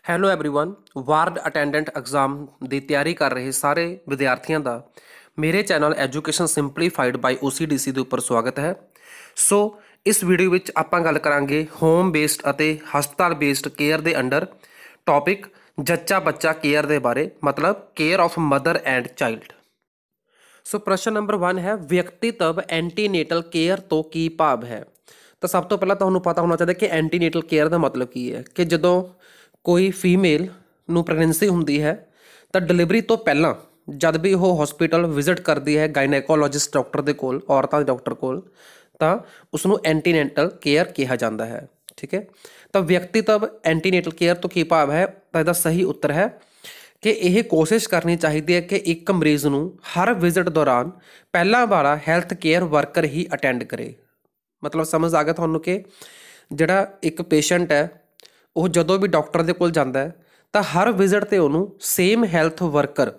Hello everyone ward attendant exam ਦੀ ਤਿਆਰੀ ਕਰ ਰਹੇ ਸਾਰੇ ਵਿਦਿਆਰਥੀਆਂ ਦਾ ਮੇਰੇ ਚੈਨਲ ਐਜੂਕੇਸ਼ਨ ਸਿੰਪਲੀਫਾਈਡ ਬਾਈ OCDC ਦੇ ਉੱਪਰ ਸਵਾਗਤ ਹੈ। ਸੋ ਇਸ ਵੀਡੀਓ ਵਿੱਚ ਆਪਾਂ ਗੱਲ ਕਰਾਂਗੇ ਹੋਮ ਬੇਸਡ ਅਤੇ ਹਸਪਤਾਲ ਬੇਸਡ ਕੇਅਰ ਦੇ ਅੰਡਰ ਟੌਪਿਕ ਜੱਚਾ ਬੱਚਾ ਕੇਅਰ ਦੇ ਬਾਰੇ, मतलब care of mother and child. So प्रश्न नंबर 1 है ਵਿਅਕਤੀਤਵ एंटीनेटल केयर तो की भाव है। तो सब तो पहला ਤੁਹਾਨੂੰ पता होना चाहिए कि एंटीनेटल केयर ਦਾ मतलब ਕੀ ਹੈ कि ਜਦੋਂ ਕੋਈ ਫੀਮੇਲ ਨੂੰ ਪ੍ਰੈਗਨੈਂਸੀ ਹੁੰਦੀ ਹੈ ਤਾਂ ਡਿਲੀਵਰੀ ਤੋਂ ਪਹਿਲਾਂ ਜਦ ਵੀ ਉਹ ਹਸਪੀਟਲ ਵਿਜ਼ਿਟ ਕਰਦੀ ਹੈ ਗਾਇਨੇਕੋਲੋਜਿਸਟ ਡਾਕਟਰ ਦੇ ਕੋਲ, ਔਰਤਾਂ ਦੇ ਡਾਕਟਰ ਕੋਲ, ਤਾਂ ਉਸ ਨੂੰ ਐਂਟੀਨੇਟਲ ਕੇਅਰ ਕਿਹਾ ਜਾਂਦਾ ਹੈ। ਠੀਕ ਹੈ, ਤਾਂ ਵਿਅਕਤੀਤਵ ਐਂਟੀਨੇਟਲ ਕੇਅਰ ਤੋਂ ਕੀ ਭਾਵ ਹੈ? ਤਾਂ ਇਹਦਾ ਸਹੀ ਉੱਤਰ ਹੈ ਕਿ ਇਹ ਕੋਸ਼ਿਸ਼ ਕਰਨੀ ਚਾਹੀਦੀ ਹੈ ਕਿ ਇੱਕ ਮਰੀਜ਼ ਨੂੰ ਹਰ ਵਿਜ਼ਿਟ ਦੌਰਾਨ ਪਹਿਲਾਂ ਵਾਲਾ ਹੈਲਥ ਕੇਅਰ ਵਰਕਰ ਹੀ ਅਟੈਂਡ ਕਰੇ। ਮਤਲਬ ਸਮਝ ਆ ਗਿਆ ਤੁਹਾਨੂੰ ਕਿ ਜਿਹੜਾ ਇੱਕ ਪੇਸ਼ੈਂਟ ਹੈ ਉਹ ਜਦੋਂ ਵੀ ਡਾਕਟਰ ਦੇ ਕੋਲ ਜਾਂਦਾ ਹੈ ਤਾਂ ਹਰ ਵਿਜ਼ਿਟ 'ਤੇ ਉਹਨੂੰ ਸੇਮ ਹੈਲਥ ਵਰਕਰ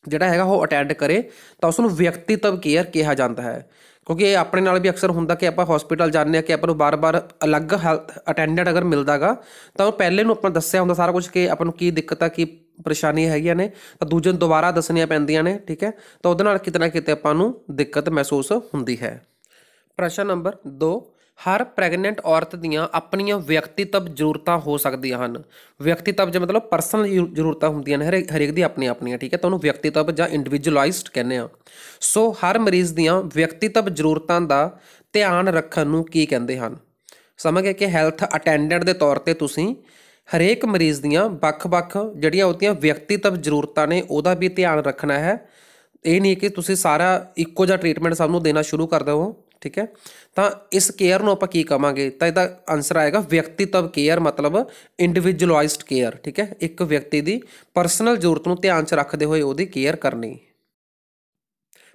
ਜਿਹੜਾ ਹੈਗਾ ਉਹ ਅਟੈਂਡ ਕਰੇ, ਤਾਂ ਉਸ ਨੂੰ ਵਿਅਕਤੀਤਵ ਕੇਅਰ ਕਿਹਾ ਜਾਂਦਾ ਹੈ। ਕਿਉਂਕਿ ਇਹ ਆਪਣੇ ਨਾਲ ਵੀ ਅਕਸਰ ਹੁੰਦਾ ਕਿ ਆਪਾਂ ਹਸਪੀਟਲ ਜਾਂਦੇ ਹਾਂ ਕਿ ਆਪਾਂ ਨੂੰ ਬਾਰ-ਬਾਰ ਅਲੱਗ ਹੈਲਥ ਅਟੈਂਡੈਂਟ ਅਗਰ ਮਿਲਦਾ ਗਾ ਤਾਂ ਉਹ ਪਹਿਲੇ ਨੂੰ ਆਪਾਂ ਦੱਸਿਆ ਹੁੰਦਾ ਸਾਰਾ ਕੁਝ ਕਿ ਆਪਾਂ ਨੂੰ ਕੀ ਦਿੱਕਤਾਂ ਕੀ ਪਰੇਸ਼ਾਨੀਆਂ ਹੈਗੀਆਂ ਨੇ, ਤਾਂ ਦੂਜੇ ਨੂੰ ਦੁਬਾਰਾ ਦੱਸਣੀਆਂ ਪੈਂਦੀਆਂ ਨੇ। ਠੀਕ ਹੈ, ਤਾਂ ਉਹਦੇ ਨਾਲ ਕਿਤੇ ਨਾ ਕਿਤੇ ਆਪਾਂ ਨੂੰ ਦਿੱਕਤ ਮਹਿਸੂਸ ਹੁੰਦੀ ਹੈ। ਪ੍ਰਸ਼ਨ ਨੰਬਰ 2, ਹਰ ਪ੍ਰੈਗਨੈਂਟ ਔਰਤ ਦੀਆਂ ਆਪਣੀਆਂ ਵਿਅਕਤੀਤਵ ਜ਼ਰੂਰਤਾਂ ਹੋ ਸਕਦੀਆਂ ਹਨ। ਵਿਅਕਤੀਤਵ ਜੇ ਮਤਲਬ ਪਰਸਨਲ ਜ਼ਰੂਰਤਾਂ ਹੁੰਦੀਆਂ ਨੇ ਹਰੇਕ ਦੀ ਆਪਣੀਆਂ ਆਪਣੀਆਂ। ਠੀਕ ਹੈ, ਤਾਂ ਉਹਨੂੰ ਵਿਅਕਤੀਤਵ ਜਾਂ ਇੰਡੀਵਿਜੂਅਲਾਈਜ਼ਡ ਕਹਿੰਦੇ ਆ। ਸੋ ਹਰ ਮਰੀਜ਼ ਦੀਆਂ ਵਿਅਕਤੀਤਵ ਜ਼ਰੂਰਤਾਂ ਦਾ ਧਿਆਨ ਰੱਖਣ ਨੂੰ ਕੀ ਕਹਿੰਦੇ ਹਨ? ਸਮਝ ਗਏ ਕਿ ਹੈਲਥ ਅਟੈਂਡੈਂਟ ਦੇ ਤੌਰ 'ਤੇ ਤੁਸੀਂ ਹਰੇਕ ਮਰੀਜ਼ ਦੀਆਂ ਵੱਖ-ਵੱਖ ਜਿਹੜੀਆਂ ਉਹਦੀਆਂ ਵਿਅਕਤੀਤਵ ਜ਼ਰੂਰਤਾਂ ਨੇ ਉਹਦਾ ਵੀ ਧਿਆਨ ਰੱਖਣਾ ਹੈ। ਇਹ ਨਹੀਂ ਕਿ ਤੁਸੀਂ ਸਾਰਾ ਇੱਕੋ ਜਿਹਾ ਟਰੀਟਮੈਂਟ ਸਭ ਨੂੰ ਦੇਣਾ ਸ਼ੁਰੂ ਕਰ ਦਿਓ। ਠੀਕ ਹੈ, ਤਾਂ ਇਸ ਕੇਅਰ ਨੂੰ ਆਪਾਂ ਕੀ ਕਵਾਂਗੇ? ਤਾਂ ਇਹਦਾ ਆਨਸਰ ਆਏਗਾ ਵਿਅਕਤੀਤਵ ਕੇਅਰ, ਮਤਲਬ ਇੰਡੀਵਿਜੂਅਲਾਈਜ਼ਡ ਕੇਅਰ। ਠੀਕ ਹੈ, ਇੱਕ ਵਿਅਕਤੀ ਦੀ ਪਰਸਨਲ ਜ਼ਰੂਰਤ ਨੂੰ ਧਿਆਨ 'ਚ ਰੱਖਦੇ ਹੋਏ ਉਹਦੀ ਕੇਅਰ ਕਰਨੀ।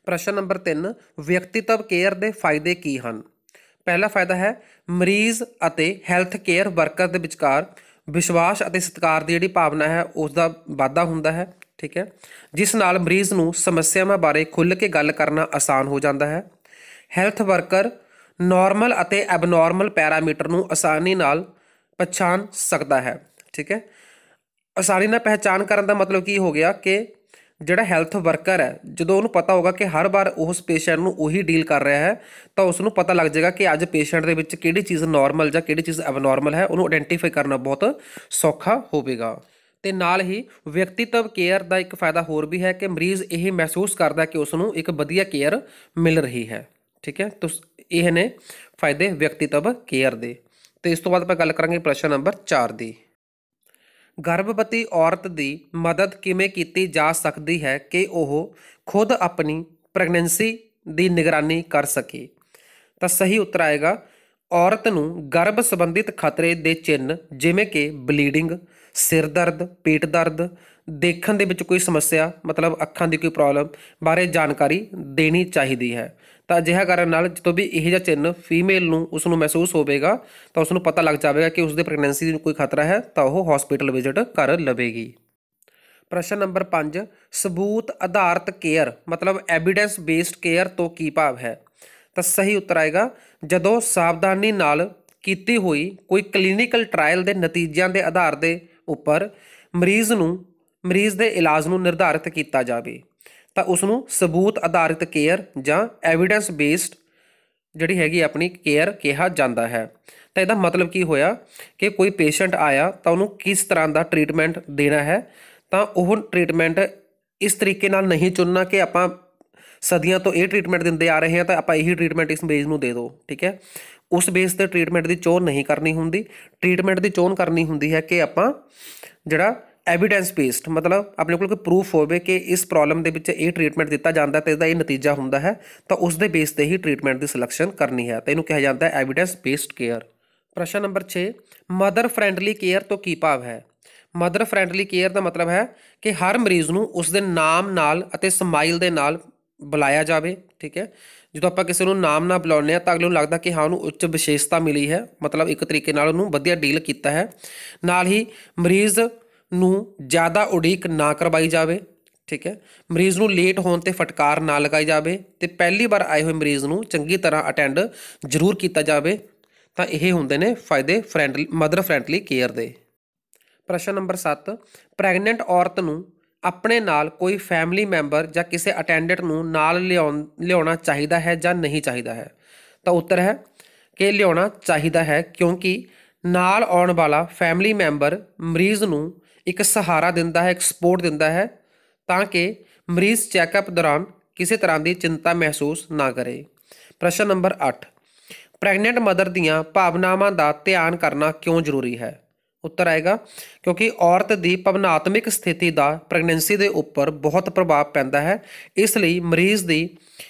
ਪ੍ਰਸ਼ਨ ਨੰਬਰ 3, ਵਿਅਕਤੀਤਵ ਕੇਅਰ ਦੇ ਫਾਇਦੇ ਕੀ ਹਨ? ਪਹਿਲਾ ਫਾਇਦਾ ਹੈ ਮਰੀਜ਼ ਅਤੇ ਹੈਲਥ ਕੇਅਰ ਵਰਕਰ ਦੇ ਵਿਚਕਾਰ ਵਿਸ਼ਵਾਸ ਅਤੇ ਸਤਿਕਾਰ ਦੀ ਜਿਹੜੀ ਭਾਵਨਾ ਹੈ ਉਸ ਦਾ ਵਾਧਾ ਹੁੰਦਾ ਹੈ। ਠੀਕ ਹੈ, ਜਿਸ ਨਾਲ ਮਰੀਜ਼ ਨੂੰ ਸਮੱਸਿਆਵਾਂ ਬਾਰੇ ਖੁੱਲ੍ਹ ਕੇ ਗੱਲ ਕਰਨਾ ਆਸਾਨ ਹੋ ਜਾਂਦਾ ਹੈ। ਹੈਲਥ ਵਰਕਰ ਨਾਰਮਲ ਅਤੇ ਐਬਨੋਰਮਲ ਪੈਰਾਮੀਟਰ ਨੂੰ ਆਸਾਨੀ ਨਾਲ ਪਛਾਣ ਸਕਦਾ ਹੈ। ਠੀਕ ਹੈ, ਆਸਾਨੀ ਨਾਲ ਪਹਿਚਾਣ ਕਰਨ ਦਾ ਮਤਲਬ ਕੀ ਹੋ ਗਿਆ ਕਿ ਜਿਹੜਾ ਹੈਲਥ ਵਰਕਰ ਹੈ ਜਦੋਂ ਉਹਨੂੰ ਪਤਾ ਹੋਗਾ ਕਿ ਹਰ ਵਾਰ ਉਸ ਪੇਸ਼ੈਂਟ ਨੂੰ ਉਹੀ ਡੀਲ ਕਰ ਰਿਹਾ ਹੈ ਤਾਂ ਉਸ ਨੂੰ ਪਤਾ ਲੱਗ ਜਾਏਗਾ ਕਿ ਅੱਜ ਪੇਸ਼ੈਂਟ ਦੇ ਵਿੱਚ ਕਿਹੜੀ ਚੀਜ਼ ਨਾਰਮਲ ਜਾਂ ਕਿਹੜੀ ਚੀਜ਼ ਐਬਨੋਰਮਲ ਹੈ, ਉਹਨੂੰ ਆਇਡੈਂਟੀਫਾਈ ਕਰਨਾ ਬਹੁਤ ਸੌਖਾ ਹੋਵੇਗਾ। ਅਤੇ ਨਾਲ ਹੀ ਵਿਅਕਤੀਤਵ ਕੇਅਰ ਦਾ ਇੱਕ ਫਾਇਦਾ ਹੋਰ ਵੀ ਹੈ ਕਿ ਮਰੀਜ਼ ਇਹ ਮਹਿਸੂਸ ਕਰਦਾ ਕਿ ਉਸ ਨੂੰ ਇੱਕ ਵਧੀਆ ਕੇਅਰ ਮਿਲ ਰਹੀ ਹੈ। ਠੀਕ ਹੈ, ਤਾਂ ਇਹ ਨੇ ਫਾਇਦੇ ਵਿਅਕਤੀਤਵ ਕੇਅਰ ਦੇ। ਅਤੇ ਇਸ ਤੋਂ ਬਾਅਦ ਆਪਾਂ ਗੱਲ ਕਰਾਂਗੇ ਪ੍ਰਸ਼ਨ ਨੰਬਰ 4 ਦੀ। ਗਰਭਵਤੀ ਔਰਤ ਦੀ ਮਦਦ ਕਿਵੇਂ ਕੀਤੀ ਜਾ ਸਕਦੀ ਹੈ ਕਿ ਉਹ ਖੁਦ ਆਪਣੀ ਪ੍ਰੈਗਨੈਂਸੀ ਦੀ ਨਿਗਰਾਨੀ ਕਰ ਸਕੇ? ਤਾਂ ਸਹੀ ਉੱਤਰ ਆਏਗਾ ਔਰਤ ਨੂੰ ਗਰਭ ਸੰਬੰਧਿਤ ਖਤਰੇ ਦੇ ਚਿੰਨ੍ਹ ਜਿਵੇਂ ਕਿ ਬਲੀਡਿੰਗ, ਸਿਰ ਦਰਦ, ਪੇਟ ਦਰਦ, ਦੇਖਣ ਦੇ ਵਿੱਚ ਕੋਈ ਸਮੱਸਿਆ ਮਤਲਬ ਅੱਖਾਂ ਦੀ ਕੋਈ ਪ੍ਰੋਬਲਮ ਬਾਰੇ ਜਾਣਕਾਰੀ ਦੇਣੀ ਚਾਹੀਦੀ ਹੈ। ਤਾਂ ਅਜਿਹਾ ਕਰਨ ਨਾਲ ਜਦੋਂ ਵੀ ਇਹੋ ਜਿਹਾ ਚਿੰਨ੍ਹ ਫੀਮੇਲ ਨੂੰ ਉਸ ਨੂੰ ਮਹਿਸੂਸ ਹੋਵੇਗਾ ਤਾਂ ਉਸ ਨੂੰ ਪਤਾ ਲੱਗ ਜਾਵੇਗਾ ਕਿ ਉਸਦੇ ਪ੍ਰੈਗਨੈਂਸੀ ਨੂੰ ਕੋਈ ਖਤਰਾ ਹੈ ਤਾਂ ਉਹ ਹਸਪੀਟਲ ਵਿਜ਼ਿਟ ਕਰ ਲਵੇਗੀ। ਪ੍ਰਸ਼ਨ ਨੰਬਰ 5, ਸਬੂਤ ਆਧਾਰਿਤ ਕੇਅਰ ਮਤਲਬ ਐਵੀਡੈਂਸ ਬੇਸਡ ਕੇਅਰ ਤੋਂ ਕੀ ਭਾਵ ਹੈ? ਤਾਂ ਸਹੀ ਉੱਤਰ ਆਏਗਾ ਜਦੋਂ ਸਾਵਧਾਨੀ ਨਾਲ ਕੀਤੀ ਹੋਈ ਕੋਈ ਕਲੀਨਿਕਲ ਟਰਾਇਲ ਦੇ ਨਤੀਜਿਆਂ ਦੇ ਆਧਾਰ ਦੇ ਉੱਪਰ ਮਰੀਜ਼ ਦੇ ਇਲਾਜ ਨੂੰ ਨਿਰਧਾਰਿਤ ਕੀਤਾ ਜਾਵੇ ਤਾਂ ਉਸ ਨੂੰ ਸਬੂਤ ਆਧਾਰਿਤ ਕੇਅਰ ਜਾਂ ਐਵੀਡੈਂਸ ਬੇਸਡ ਜਿਹੜੀ ਹੈਗੀ ਆਪਣੀ ਕੇਅਰ ਕਿਹਾ ਜਾਂਦਾ ਹੈ। ਤਾਂ ਇਹਦਾ ਮਤਲਬ ਕੀ ਹੋਇਆ ਕਿ ਕੋਈ ਪੇਸ਼ੈਂਟ ਆਇਆ ਤਾਂ ਉਹਨੂੰ ਕਿਸ ਤਰ੍ਹਾਂ ਦਾ ਟਰੀਟਮੈਂਟ ਦੇਣਾ ਹੈ, ਤਾਂ ਉਹ ਟਰੀਟਮੈਂਟ ਇਸ ਤਰੀਕੇ ਨਾਲ ਨਹੀਂ ਚੁਣਨਾ ਕਿ ਆਪਾਂ ਸਦੀਆਂ ਤੋਂ ਇਹ ਟਰੀਟਮੈਂਟ ਦਿੰਦੇ ਆ ਰਹੇ ਹਾਂ ਤਾਂ ਆਪਾਂ ਇਹੀ ਟਰੀਟਮੈਂਟ ਇਸ ਮਰੀਜ਼ ਨੂੰ ਦੇ ਦਿਓ। ਠੀਕ ਹੈ, ਉਸ ਬੇਸ 'ਤੇ ਟਰੀਟਮੈਂਟ ਦੀ ਚੋਣ ਨਹੀਂ ਕਰਨੀ ਹੁੰਦੀ। ਟਰੀਟਮੈਂਟ ਦੀ ਚੋਣ ਕਰਨੀ ਹੁੰਦੀ ਹੈ ਕਿ ਆਪਾਂ ਜਿਹੜਾ ਐਵੀਡੈਂਸ ਬੇਸਡ ਮਤਲਬ ਆਪਣੇ ਕੋਲ ਕੋਈ ਪ੍ਰੂਫ ਹੋਵੇ ਕਿ ਇਸ ਪ੍ਰੋਬਲਮ ਦੇ ਵਿੱਚ ਇਹ ਟਰੀਟਮੈਂਟ ਦਿੱਤਾ ਜਾਂਦਾ ਅਤੇ ਇਹਦਾ ਇਹ ਨਤੀਜਾ ਹੁੰਦਾ ਹੈ, ਤਾਂ ਉਸ ਦੇ ਬੇਸ 'ਤੇ ਹੀ ਟਰੀਟਮੈਂਟ ਦੀ ਸਿਲੈਕਸ਼ਨ ਕਰਨੀ ਹੈ। ਤਾਂ ਇਹਨੂੰ ਕਿਹਾ ਜਾਂਦਾ ਹੈ ਐਵੀਡੈਂਸ ਬੇਸਡ ਕੇਅਰ। ਪ੍ਰਸ਼ਨ ਨੰਬਰ 6, ਮਦਰ ਫਰੈਂਡਲੀ ਕੇਅਰ ਤੋਂ ਕੀ ਭਾਵ ਹੈ? ਮਦਰ ਫਰੈਂਡਲੀ ਕੇਅਰ ਦਾ ਮਤਲਬ ਹੈ ਕਿ ਹਰ ਮਰੀਜ਼ ਨੂੰ ਉਸ ਦੇ ਨਾਮ ਨਾਲ ਅਤੇ ਸਮਾਈਲ ਦੇ ਨਾਲ ਬੁਲਾਇਆ ਜਾਵੇ। ਠੀਕ ਹੈ, ਜਦੋਂ ਆਪਾਂ ਕਿਸੇ ਨੂੰ ਨਾਮ ਨਾਲ ਬੁਲਾਉਂਦੇ ਹਾਂ ਤਾਂ ਅਗਲੇ ਨੂੰ ਲੱਗਦਾ ਕਿ ਹਾਂ ਉਹਨੂੰ ਉੱਚ ਵਿਸ਼ੇਸ਼ਤਾ ਮਿਲੀ ਹੈ, ਮਤਲਬ ਇੱਕ ਤਰੀਕੇ ਨਾਲ ਉਹਨੂੰ ਵਧੀਆ ਡੀਲ ਕੀਤਾ ਹੈ। ਨਾਲ ਹੀ ਮਰੀਜ਼ ਨੂੰ ਜ਼ਿਆਦਾ ਉਡੀਕ ਨਾ ਕਰਵਾਈ ਜਾਵੇ। ਠੀਕ ਹੈ, ਮਰੀਜ਼ ਨੂੰ ਲੇਟ ਹੋਣ 'ਤੇ ਫਟਕਾਰ ਨਾ ਲਗਾਈ ਜਾਵੇ ਅਤੇ ਪਹਿਲੀ ਵਾਰ ਆਏ ਹੋਏ ਮਰੀਜ਼ ਨੂੰ ਚੰਗੀ ਤਰ੍ਹਾਂ ਅਟੈਂਡ ਜ਼ਰੂਰ ਕੀਤਾ ਜਾਵੇ। ਤਾਂ ਇਹ ਹੁੰਦੇ ਨੇ ਫਾਇਦੇ ਮਦਰ ਫਰੈਂਡਲੀ ਕੇਅਰ ਦੇ। ਪ੍ਰਸ਼ਨ ਨੰਬਰ 7, ਪ੍ਰੈਗਨੈਂਟ ਔਰਤ ਨੂੰ ਆਪਣੇ ਨਾਲ ਕੋਈ ਫੈਮਿਲੀ ਮੈਂਬਰ ਜਾਂ ਕਿਸੇ ਅਟੈਂਡੈਂਟ ਨੂੰ ਨਾਲ ਲਿਆਉਣਾ ਚਾਹੀਦਾ ਹੈ ਜਾਂ ਨਹੀਂ ਚਾਹੀਦਾ ਹੈ। ਤਾਂ ਉੱਤਰ ਹੈ ਕਿ ਲਿਆਉਣਾ ਚਾਹੀਦਾ ਹੈ, ਕਿਉਂਕਿ ਨਾਲ ਆਉਣ ਵਾਲਾ ਫੈਮਿਲੀ ਮੈਂਬਰ ਮਰੀਜ਼ ਨੂੰ ਇੱਕ ਸਹਾਰਾ ਦਿੰਦਾ ਹੈ, ਇੱਕ ਸਪੋਰਟ ਦਿੰਦਾ ਹੈ, ਤਾਂ ਕਿ ਮਰੀਜ਼ ਚੈੱਕਅਪ ਦੌਰਾਨ ਕਿਸੇ ਤਰ੍ਹਾਂ ਦੀ ਚਿੰਤਾ ਮਹਿਸੂਸ ਨਾ ਕਰੇ। ਪ੍ਰਸ਼ਨ ਨੰਬਰ 8, ਪ੍ਰੈਗਨੈਂਟ ਮਦਰ ਦੀਆਂ ਭਾਵਨਾਵਾਂ ਦਾ ਧਿਆਨ ਕਰਨਾ ਕਿਉਂ ਜ਼ਰੂਰੀ ਹੈ। ਉੱਤਰ ਆਏਗਾ ਕਿਉਂਕਿ ਔਰਤ ਦੀ ਭਾਵਨਾਤਮਿਕ ਸਥਿਤੀ ਦਾ ਪ੍ਰੈਗਨੈਂਸੀ ਦੇ ਉੱਪਰ ਬਹੁਤ ਪ੍ਰਭਾਵ ਪੈਂਦਾ ਹੈ। ਇਸ ਲਈ ਮਰੀਜ਼ ਦੀ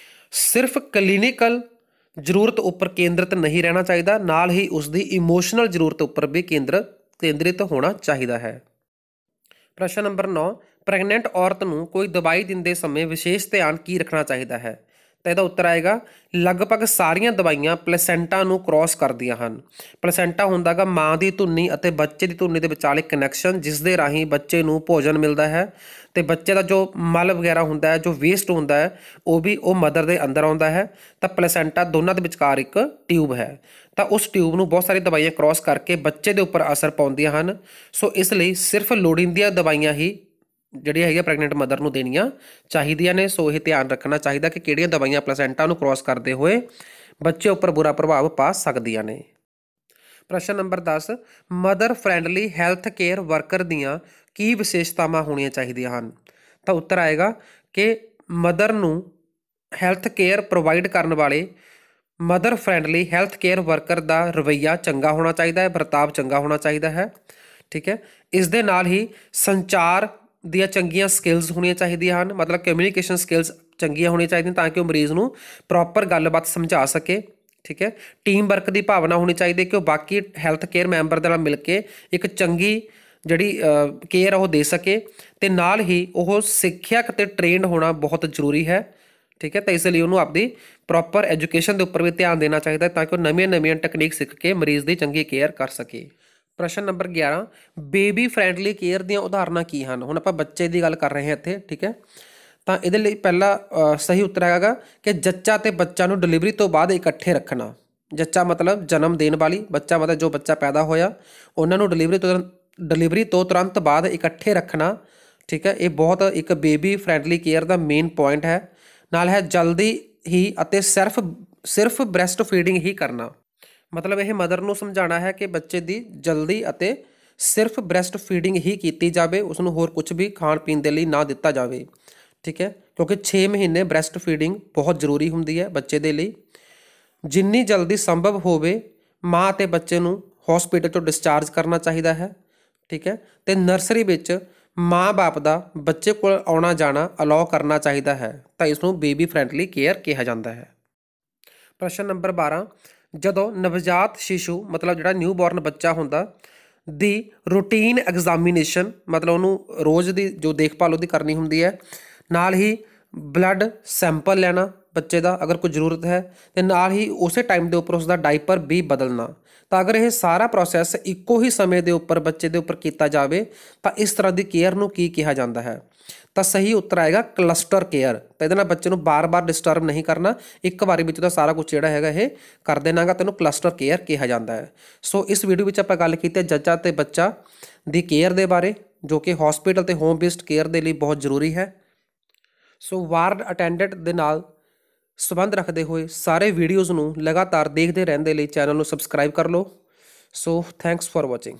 ਸਿਰਫ ਕਲੀਨਿਕਲ ਜ਼ਰੂਰਤ ਉੱਪਰ ਕੇਂਦਰਿਤ ਨਹੀਂ ਰਹਿਣਾ ਚਾਹੀਦਾ, ਨਾਲ ਹੀ ਉਸ ਦੀ ਇਮੋਸ਼ਨਲ ਜ਼ਰੂਰਤ ਉੱਪਰ ਵੀ ਕੇਂਦਰਿਤ ਹੋਣਾ ਚਾਹੀਦਾ ਹੈ। ਪ੍ਰਸ਼ਨ ਨੰਬਰ 9, ਪ੍ਰੈਗਨੈਂਟ ਔਰਤ ਨੂੰ ਕੋਈ ਦਵਾਈ ਦਿੰਦੇ ਸਮੇਂ ਵਿਸ਼ੇਸ਼ ਧਿਆਨ ਕੀ ਰੱਖਣਾ ਚਾਹੀਦਾ ਹੈ। ਤਾਂ ਇਹਦਾ ਉੱਤਰ ਆਏਗਾ ਲਗਭਗ ਸਾਰੀਆਂ ਦਵਾਈਆਂ ਪਲੇਸੈਂਟਾ ਨੂੰ ਕ੍ਰੋਸ ਕਰਦੀਆਂ ਹਨ। ਪਲੇਸੈਂਟਾ ਹੁੰਦਾ ਗਾ ਮਾਂ ਦੀ ਧੁੰਨੀ ਅਤੇ ਬੱਚੇ ਦੀ ਧੁੰਨੀ ਦੇ ਵਿਚਾਲੇ ਕਨੈਕਸ਼ਨ, ਜਿਸ ਦੇ ਰਾਹੀਂ ਬੱਚੇ ਨੂੰ ਭੋਜਨ ਮਿਲਦਾ ਹੈ ਅਤੇ ਬੱਚੇ ਦਾ ਜੋ ਮਲ ਵਗੈਰਾ ਹੁੰਦਾ ਹੈ, ਜੋ ਵੇਸਟ ਹੁੰਦਾ ਹੈ, ਉਹ ਮਦਰ ਦੇ ਅੰਦਰ ਆਉਂਦਾ ਹੈ। ਤਾਂ ਪਲੇਸੈਂਟਾ ਦੋਨਾਂ ਦੇ ਵਿਚਕਾਰ ਇੱਕ ਟਿਊਬ ਹੈ, ਤਾਂ ਉਸ ਟਿਊਬ ਨੂੰ ਬਹੁਤ ਸਾਰੀ ਦਵਾਈਆਂ ਕ੍ਰੋਸ ਕਰਕੇ ਬੱਚੇ ਦੇ ਉੱਪਰ ਅਸਰ ਪਾਉਂਦੀਆਂ ਹਨ। ਸੋ ਇਸ ਲਈ ਸਿਰਫ ਲੋੜੀਂਦੀਆਂ ਦਵਾਈਆਂ ਹੀ ਜਿਹੜੀਆਂ ਹੈਗੀਆਂ ਪ੍ਰੈਗਨੈਂਟ ਮਦਰ ਨੂੰ ਦੇਣੀਆਂ ਚਾਹੀਦੀਆਂ ਨੇ। ਸੋ ਇਹ ਧਿਆਨ ਰੱਖਣਾ ਚਾਹੀਦਾ ਕਿ ਕਿਹੜੀਆਂ ਦਵਾਈਆਂ ਪਲੇਸੈਂਟਾ ਨੂੰ ਕ੍ਰੋਸ ਕਰਦੇ ਹੋਏ ਬੱਚੇ ਉੱਪਰ ਬੁਰਾ ਪ੍ਰਭਾਵ ਪਾ ਸਕਦੀਆਂ ਨੇ। ਪ੍ਰਸ਼ਨ number 10, mother friendly health care worker ਦੀਆਂ ਕੀ ਵਿਸ਼ੇਸ਼ਤਾਵਾਂ ਹੋਣੀਆਂ ਚਾਹੀਦੀਆਂ ਹਨ। ਤਾਂ ਉੱਤਰ ਆਏਗਾ ਕਿ ਮਦਰ ਨੂੰ ਹੈਲਥ ਕੇਅਰ ਪ੍ਰੋਵਾਈਡ ਕਰਨ ਵਾਲੇ mother friendly health care worker ਦਾ ਰਵੱਈਆ ਚੰਗਾ ਹੋਣਾ ਚਾਹੀਦਾ ਹੈ, ਵਰਤਾਵ ਚੰਗਾ ਹੋਣਾ ਚਾਹੀਦਾ ਹੈ। ਠੀਕ ਹੈ, ਇਸ ਦੇ ਨਾਲ ਹੀ ਸੰਚਾਰ ਦੀਆਂ ਚੰਗੀਆਂ ਸਕਿੱਲਸ ਹੋਣੀਆਂ ਚਾਹੀਦੀਆਂ ਹਨ, ਮਤਲਬ ਕਮਿਊਨੀਕੇਸ਼ਨ ਸਕਿੱਲਸ ਚੰਗੀਆਂ ਹੋਣੀਆਂ ਚਾਹੀਦੀਆਂ ਤਾਂ ਕਿ ਉਹ ਮਰੀਜ਼ ਨੂੰ ਪ੍ਰੋਪਰ ਗੱਲਬਾਤ ਸਮਝਾ ਸਕੇ। ਠੀਕ ਹੈ, ਟੀਮ ਵਰਕ ਦੀ ਭਾਵਨਾ ਹੋਣੀ ਚਾਹੀਦੀ ਕਿ ਉਹ ਬਾਕੀ ਹੈਲਥ ਕੇਅਰ ਮੈਂਬਰ ਦੇ ਨਾਲ ਮਿਲ ਕੇ ਇੱਕ ਚੰਗੀ ਜਿਹੜੀ ਕੇਅਰ ਉਹ ਦੇ ਸਕੇ, ਅਤੇ ਨਾਲ ਹੀ ਉਹ ਸਿੱਖਿਅਕ ਅਤੇ ਟ੍ਰੇਨਡ ਹੋਣਾ ਬਹੁਤ ਜ਼ਰੂਰੀ ਹੈ। ਠੀਕ ਹੈ, ਤਾਂ ਇਸ ਲਈ ਉਹਨੂੰ ਆਪਦੀ ਪ੍ਰੋਪਰ ਐਜੂਕੇਸ਼ਨ ਦੇ ਉੱਪਰ ਵੀ ਧਿਆਨ ਦੇਣਾ ਚਾਹੀਦਾ ਤਾਂ ਕਿ ਉਹ ਨਵੀਆਂ ਟੈਕਨੀਕ ਸਿੱਖ ਕੇ ਮਰੀਜ਼ ਦੀ ਚੰਗੀ ਕੇਅਰ ਕਰ ਸਕੇ। ਪ੍ਰਸ਼ਨ ਨੰਬਰ 11, ਬੇਬੀ ਫਰੈਂਡਲੀ ਕੇਅਰ ਦੀਆਂ ਉਦਾਹਰਨਾਂ ਕੀ ਹਨ। ਹੁਣ ਆਪਾਂ ਬੱਚੇ ਦੀ ਗੱਲ ਕਰ ਰਹੇ ਹਾਂ ਇੱਥੇ। ਠੀਕ ਹੈ, ਤਾਂ ਇਹਦੇ ਲਈ ਪਹਿਲਾ ਸਹੀ ਉੱਤਰ ਹੈਗਾ ਕਿ ਜੱਚਾ ਅਤੇ ਬੱਚਾ ਨੂੰ ਡਿਲੀਵਰੀ ਤੋਂ ਬਾਅਦ ਇਕੱਠੇ ਰੱਖਣਾ। ਜੱਚਾ ਮਤਲਬ ਜਨਮ ਦੇਣ ਵਾਲੀ, ਬੱਚਾ ਮਤਲਬ ਜੋ ਬੱਚਾ ਪੈਦਾ ਹੋਇਆ ਉਹਨਾਂ ਨੂੰ ਡਿਲੀਵਰੀ ਤੋਂ ਤੁਰੰਤ ਬਾਅਦ ਇਕੱਠੇ ਰੱਖਣਾ। ਠੀਕ ਹੈ, ਇਹ ਬਹੁਤ ਇੱਕ ਬੇਬੀ ਫਰੈਂਡਲੀ ਕੇਅਰ ਦਾ ਮੇਨ ਪੁਆਇੰਟ ਹੈ। ਨਾਲ ਹੈ ਜਲਦੀ ਹੀ ਅਤੇ ਸਿਰਫ ਬ੍ਰੈਸਟ ਫੀਡਿੰਗ ਹੀ ਕਰਨਾ, ਮਤਲਬ ਇਹ ਮਦਰ ਨੂੰ ਸਮਝਾਉਣਾ ਹੈ ਕਿ ਬੱਚੇ ਦੀ ਜਲਦੀ ਅਤੇ ਸਿਰਫ ਬ੍ਰੈਸਟ ਫੀਡਿੰਗ ਹੀ ਕੀਤੀ ਜਾਵੇ, ਉਸਨੂੰ ਹੋਰ ਕੁਝ ਵੀ ਖਾਣ ਪੀਣ ਦੇ ਲਈ ਨਾ ਦਿੱਤਾ ਜਾਵੇ। ਠੀਕ ਹੈ, ਕਿਉਂਕਿ 6 ਮਹੀਨੇ ਬ੍ਰੈਸਟ ਫੀਡਿੰਗ ਬਹੁਤ ਜ਼ਰੂਰੀ ਹੁੰਦੀ ਹੈ ਬੱਚੇ ਦੇ ਲਈ। ਜਿੰਨੀ ਜਲਦੀ ਸੰਭਵ ਹੋਵੇ ਮਾਂ ਅਤੇ ਬੱਚੇ ਨੂੰ ਹੌਸਪੀਟਲ ਤੋਂ ਡਿਸਚਾਰਜ ਕਰਨਾ ਚਾਹੀਦਾ ਹੈ। ਠੀਕ ਹੈ, ਅਤੇ ਨਰਸਰੀ ਵਿੱਚ ਮਾਂ ਬਾਪ ਦਾ ਬੱਚੇ ਕੋਲ ਆਉਣਾ ਜਾਣਾ ਅਲਾਓ ਕਰਨਾ ਚਾਹੀਦਾ ਹੈ, ਤਾਂ ਇਸ ਨੂੰ ਬੇਬੀ ਫਰੈਂਡਲੀ ਕੇਅਰ ਕਿਹਾ ਜਾਂਦਾ ਹੈ। ਪ੍ਰਸ਼ਨ ਨੰਬਰ 12, ਜਦੋਂ ਨਵਜਾਤ ਸ਼ਿਸ਼ੂ ਮਤਲਬ ਜਿਹੜਾ ਨਿਊਬੋਰਨ ਬੱਚਾ ਹੁੰਦਾ ਦੀ ਰੂਟੀਨ ਐਗਜ਼ਾਮੀਨੇਸ਼ਨ, ਮਤਲਬ ਉਹਨੂੰ ਰੋਜ਼ ਦੀ ਜੋ ਦੇਖਭਾਲ ਉਹਦੀ ਕਰਨੀ ਹੁੰਦੀ ਹੈ, ਨਾਲ ਹੀ ਬਲੱਡ ਸੈਂਪਲ ਲੈਣਾ ਬੱਚੇ ਦਾ ਅਗਰ ਕੋਈ ਜ਼ਰੂਰਤ ਹੈ, ਅਤੇ ਨਾਲ ਹੀ ਉਸੇ ਟਾਈਮ ਦੇ ਉੱਪਰ ਉਸਦਾ ਡਾਈਪਰ ਵੀ ਬਦਲਣਾ। ਤਾਂ ਅਗਰ ਇਹ ਸਾਰਾ ਪ੍ਰੋਸੈਸ ਇੱਕੋ ਹੀ ਸਮੇਂ ਦੇ ਉੱਪਰ ਬੱਚੇ ਦੇ ਉੱਪਰ ਕੀਤਾ ਜਾਵੇ ਤਾਂ ਇਸ ਤਰ੍ਹਾਂ ਦੀ ਕੇਅਰ ਨੂੰ ਕੀ ਕਿਹਾ ਜਾਂਦਾ ਹੈ। ਤਾਂ ਸਹੀ ਉੱਤਰ ਆਏਗਾ ਕਲਸਟਰ ਕੇਅਰ। ਤਾਂ ਇਹਦੇ ਨਾਲ ਬੱਚੇ ਨੂੰ ਬਾਰ-ਬਾਰ ਡਿਸਟਰਬ ਨਹੀਂ ਕਰਨਾ, ਇੱਕ ਵਾਰੀ ਵਿੱਚ ਤਾਂ ਸਾਰਾ ਕੁਝ ਜਿਹੜਾ ਹੈਗਾ ਇਹ ਕਰ ਦੇਣਾਗਾ, ਤੈਨੂੰ ਕਲਸਟਰ ਕੇਅਰ ਕਿਹਾ ਜਾਂਦਾ ਹੈ। ਸੋ ਇਸ ਵੀਡੀਓ ਵਿੱਚ ਆਪਾਂ ਗੱਲ ਕੀਤੀ ਜੱਚਾ ਅਤੇ ਬੱਚਾ ਦੀ ਕੇਅਰ ਦੇ ਬਾਰੇ, ਜੋ ਕਿ ਹੌਸਪੀਟਲ ਅਤੇ ਹੋਮ ਬੇਸਡ ਕੇਅਰ ਦੇ ਲਈ ਬਹੁਤ ਜ਼ਰੂਰੀ ਹੈ। ਸੋ ਵਾਰਡ ਅਟੈਂਡੈਂਟ ਦੇ ਨਾਲ ਸੰਬੰਧ ਰੱਖਦੇ ਹੋਏ ਸਾਰੇ ਵੀਡੀਓਜ਼ ਨੂੰ ਲਗਾਤਾਰ ਦੇਖਦੇ ਰਹਿਣ ਦੇ ਲਈ ਚੈਨਲ ਨੂੰ ਸਬਸਕ੍ਰਾਈਬ ਕਰ ਲਓ। So thanks for watching.